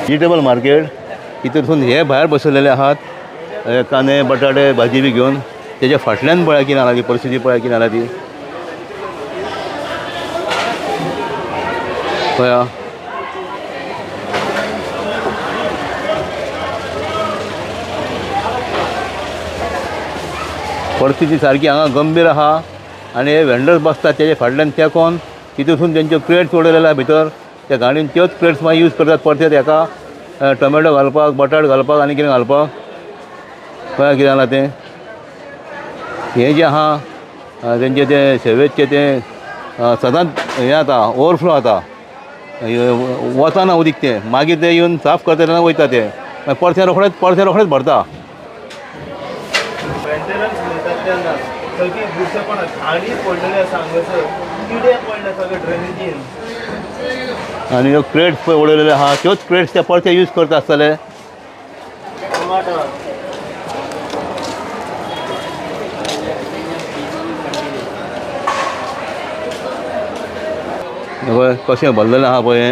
vegetable market हितून हे भायर बसलेले आहात कांदे बटाटे भाजी बी घेवन तेच्या फाटल्यान पळय कितें जालां ती परिस्थिती पळय कितें जालां ती पळया परिस्थिती सारकी हांगा गंभीर आहा आनी हे वेंडर्स बसतात तेजे फाटल्यान तेकोन तितून तेंच्यो क्रेट्स उडयलेल्या भितर त्या गाडीन त्योच क्रेट्स मागीर यूज करतात परतेत हेका टोमॅटो घालपाक बटाट घालपाक आनी कितें घालपाक पळय कितें जालां तें हें जें आहा तेंचें तें सेवेजचें तें सदांच हें जाता ओवरफ्लो जाता वचना उदीक तें मागीर तें येवन साफ करता तेन्ना वयता तें परतें रोखडेंच भरता आनी ह्यो क्रेट्स पळय उडयलेले आहा त्योच क्रेट्स ते परते यूज करता आसतले पळय कशें भरलेलें आहा पळय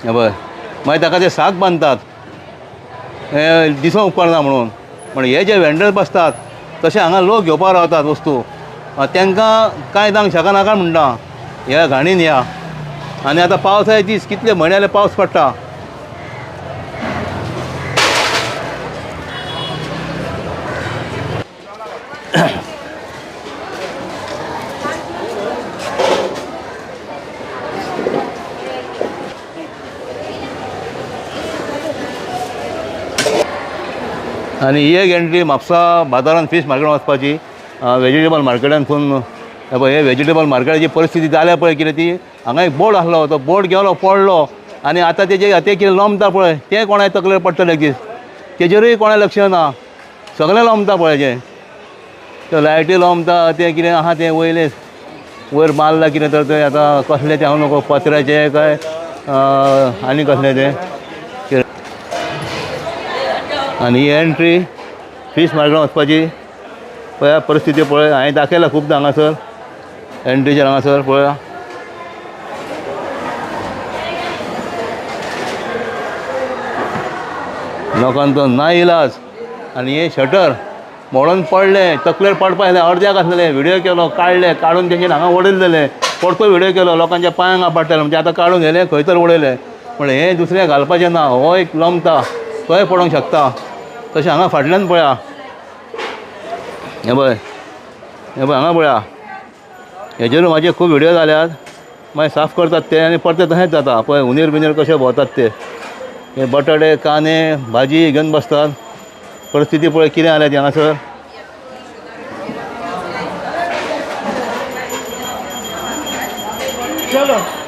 हें पळय मागीर ताका ते साक बांदतात हें दिसूंक उपकारना म्हणून पण हे जे वेंडर्स बसतात तशें हांगा लोक घेवपाक रावतात वस्तू तांकां कांय जावंक शकना काय म्हणटा ह्या घाणीन या आनी आतां पावसाचे दीस कितले म्हयने जाले पावस पडटा आनी ही एक एंट्री म्हापसा बाजारांत फीश मार्केटान वचपाची वेजिटेबल मार्केटांतून पळय हे वेजिटेबल मार्केटाची परिस्थिती जाल्या पळय कितें ती हांगा एक बोर्ड आसलो तो बोर्ड गेलो पडलो आनी आतां तेजें कितें लोंबता पळय तें कोणाय तकलेर पडटलें दीस तेजेरूय कोणाय लक्ष ना सगळें लोंबता पळय ते लायटी लोंबता तें कितें आहा तें वयर मारला कितें तर तें आतां कसलें तें हांव नको पत्र्याचें काय आनी कसलें तें आनी ही एंट्री फीश मार्केटान वचपाची पळया परिस्थिती पळय हांवें दाखयला खूबदां हांगासर एंट्रीचेर हांगासर पळया लोकांचो ना इलाज आनी हे शटर मोडून पडलें तकलेर पडपा येलें अर्द्याक आसलेलें व्हिडियो केलो काडून तेंच्यानी हांगा उडयलेलें परतो व्हिडियो केलो लोकांच्या पांयांक आपडटाले म्हणजे आतां काडून गेले खंय तर उडयलें पूण हें दुसरें घालपाचें ना हो एक लोंबता तोय पडोंक शकता तशें हांगा फाटल्यान पळया हें पळय हांगा पळया हेजेर म्हाजे खूब व्हिडियो जाल्यात मागीर साफ करतात ते आनी परते तशेंच जाता पळय उंदीर बिंदीर कशे भोंवतात ते हे बटाटे कांदे भाजी घेवन बसतात परिस्थिती पळय कितें जाल्या ती हांगासर चलो